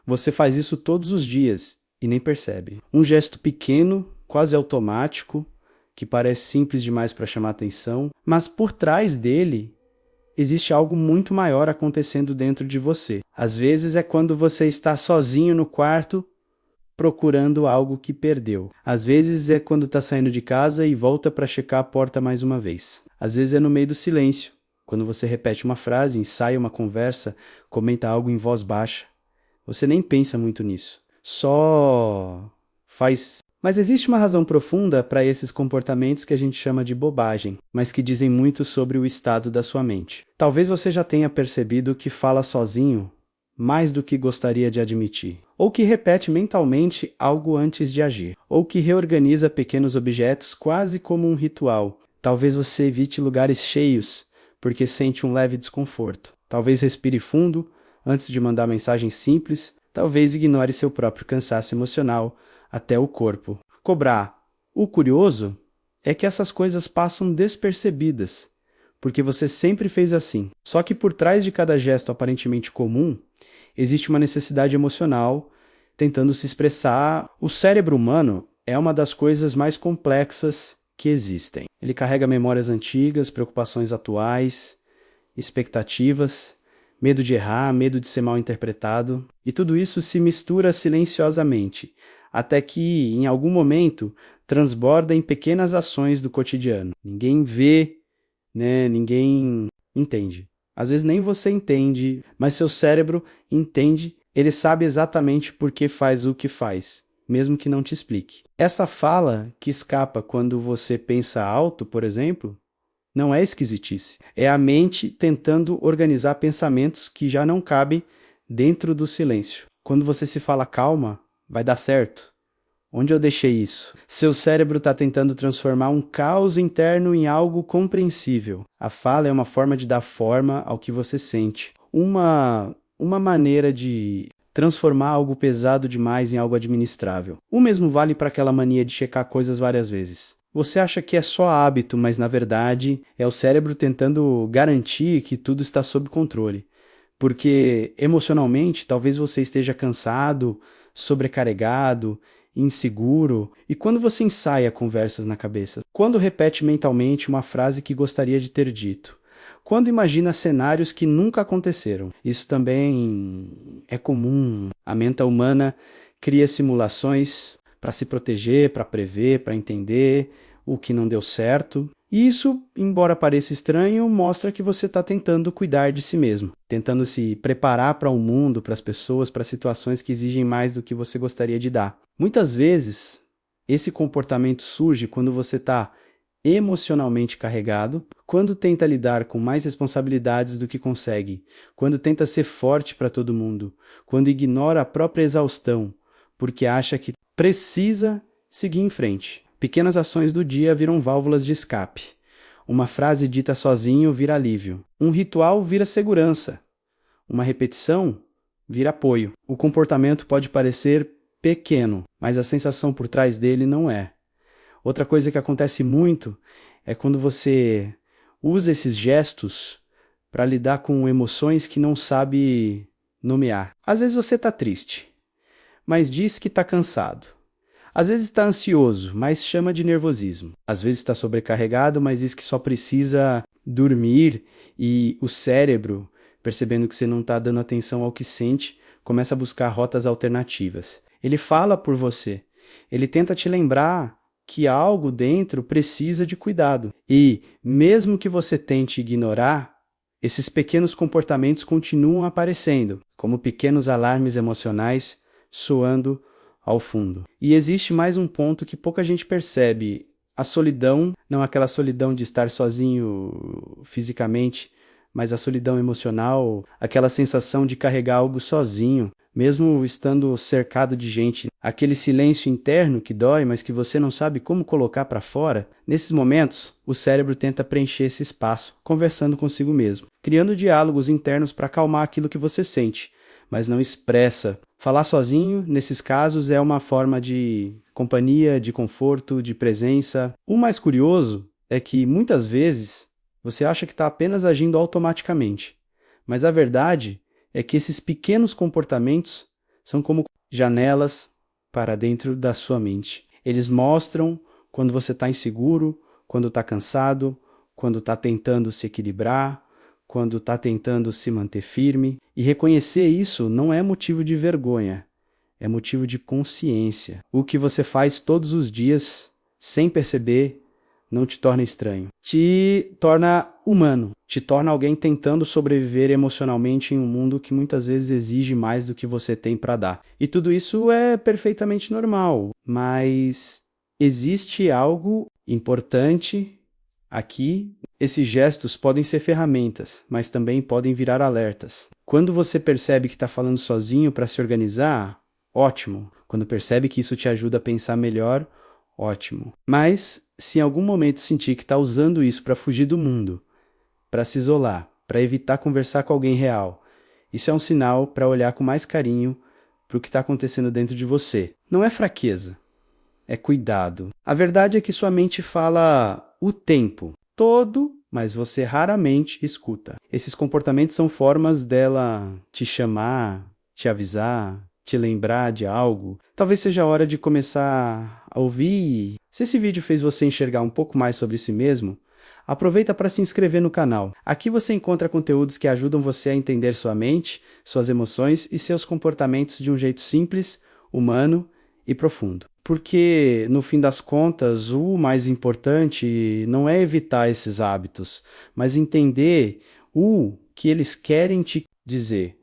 Você faz isso todos os dias e nem percebe. Um gesto pequeno, quase automático, que parece simples demais para chamar atenção, mas por trás dele existe algo muito maior acontecendo dentro de você. Às vezes é quando você está sozinho no quarto procurando algo que perdeu. Às vezes é quando está saindo de casa e volta para checar a porta mais uma vez. Às vezes é no meio do silêncio, quando você repete uma frase, ensaia uma conversa, comenta algo em voz baixa. Você nem pensa muito nisso. Só faz. Mas existe uma razão profunda para esses comportamentos que a gente chama de bobagem, mas que dizem muito sobre o estado da sua mente. Talvez você já tenha percebido que fala sozinho mais do que gostaria de admitir, ou que repete mentalmente algo antes de agir, ou que reorganiza pequenos objetos quase como um ritual. Talvez você evite lugares cheios porque sente um leve desconforto. Talvez respire fundo antes de mandar mensagens simples. Talvez ignore seu próprio cansaço emocional até o corpo cobrar. O curioso é que essas coisas passam despercebidas, porque você sempre fez assim. Só que por trás de cada gesto aparentemente comum, existe uma necessidade emocional tentando se expressar. O cérebro humano é uma das coisas mais complexas que existem. Ele carrega memórias antigas, preocupações atuais, expectativas, medo de errar, medo de ser mal interpretado, e tudo isso se mistura silenciosamente, até que, em algum momento, transborda em pequenas ações do cotidiano. Ninguém vê, né? Ninguém entende. Às vezes nem você entende, mas seu cérebro entende, ele sabe exatamente por que faz o que faz, mesmo que não te explique. Essa fala que escapa quando você pensa alto, por exemplo, não é esquisitice. É a mente tentando organizar pensamentos que já não cabem dentro do silêncio. Quando você se fala calma, vai dar certo. Onde eu deixei isso? Seu cérebro está tentando transformar um caos interno em algo compreensível. A fala é uma forma de dar forma ao que você sente. Uma maneira de transformar algo pesado demais em algo administrável. O mesmo vale para aquela mania de checar coisas várias vezes. Você acha que é só hábito, mas na verdade é o cérebro tentando garantir que tudo está sob controle. Porque emocionalmente talvez você esteja cansado, sobrecarregado, inseguro, e quando você ensaia conversas na cabeça, quando repete mentalmente uma frase que gostaria de ter dito, quando imagina cenários que nunca aconteceram. Isso também é comum. A mente humana cria simulações para se proteger, para prever, para entender o que não deu certo. E isso, embora pareça estranho, mostra que você está tentando cuidar de si mesmo, tentando se preparar para o mundo, para as pessoas, para situações que exigem mais do que você gostaria de dar. Muitas vezes, esse comportamento surge quando você está emocionalmente carregado, quando tenta lidar com mais responsabilidades do que consegue, quando tenta ser forte para todo mundo, quando ignora a própria exaustão, porque acha que precisa seguir em frente. Pequenas ações do dia viram válvulas de escape. Uma frase dita sozinho vira alívio. Um ritual vira segurança. Uma repetição vira apoio. O comportamento pode parecer pequeno, mas a sensação por trás dele não é. Outra coisa que acontece muito é quando você usa esses gestos para lidar com emoções que não sabe nomear. Às vezes você está triste, mas diz que está cansado. Às vezes está ansioso, mas chama de nervosismo. Às vezes está sobrecarregado, mas diz que só precisa dormir, e o cérebro, percebendo que você não está dando atenção ao que sente, começa a buscar rotas alternativas. Ele fala por você. Ele tenta te lembrar que algo dentro precisa de cuidado. E, mesmo que você tente ignorar, esses pequenos comportamentos continuam aparecendo, como pequenos alarmes emocionais soando ao fundo. E existe mais um ponto que pouca gente percebe. A solidão, não aquela solidão de estar sozinho fisicamente, mas a solidão emocional, aquela sensação de carregar algo sozinho, mesmo estando cercado de gente. Aquele silêncio interno que dói, mas que você não sabe como colocar para fora. Nesses momentos, o cérebro tenta preencher esse espaço, conversando consigo mesmo, criando diálogos internos para acalmar aquilo que você sente, mas não expressa. Falar sozinho, nesses casos, é uma forma de companhia, de conforto, de presença. O mais curioso é que, muitas vezes, você acha que está apenas agindo automaticamente. Mas a verdade é que esses pequenos comportamentos são como janelas para dentro da sua mente. Eles mostram quando você está inseguro, quando está cansado, quando está tentando se equilibrar, quando está tentando se manter firme. E reconhecer isso não é motivo de vergonha, é motivo de consciência. O que você faz todos os dias, sem perceber, não te torna estranho. Te torna humano, te torna alguém tentando sobreviver emocionalmente em um mundo que muitas vezes exige mais do que você tem para dar. E tudo isso é perfeitamente normal, mas existe algo importante aqui. Esses gestos podem ser ferramentas, mas também podem virar alertas. Quando você percebe que está falando sozinho para se organizar, ótimo. Quando percebe que isso te ajuda a pensar melhor, ótimo. Mas, se em algum momento sentir que está usando isso para fugir do mundo, para se isolar, para evitar conversar com alguém real, isso é um sinal para olhar com mais carinho para o que está acontecendo dentro de você. Não é fraqueza, é cuidado. A verdade é que sua mente fala o tempo todo, mas você raramente escuta. Esses comportamentos são formas dela te chamar, te avisar, te lembrar de algo. Talvez seja a hora de começar a ouvir. Se esse vídeo fez você enxergar um pouco mais sobre si mesmo, aproveita para se inscrever no canal. Aqui você encontra conteúdos que ajudam você a entender sua mente, suas emoções e seus comportamentos de um jeito simples, humano e profundo. Porque, no fim das contas, o mais importante não é evitar esses hábitos, mas entender o que eles querem te dizer.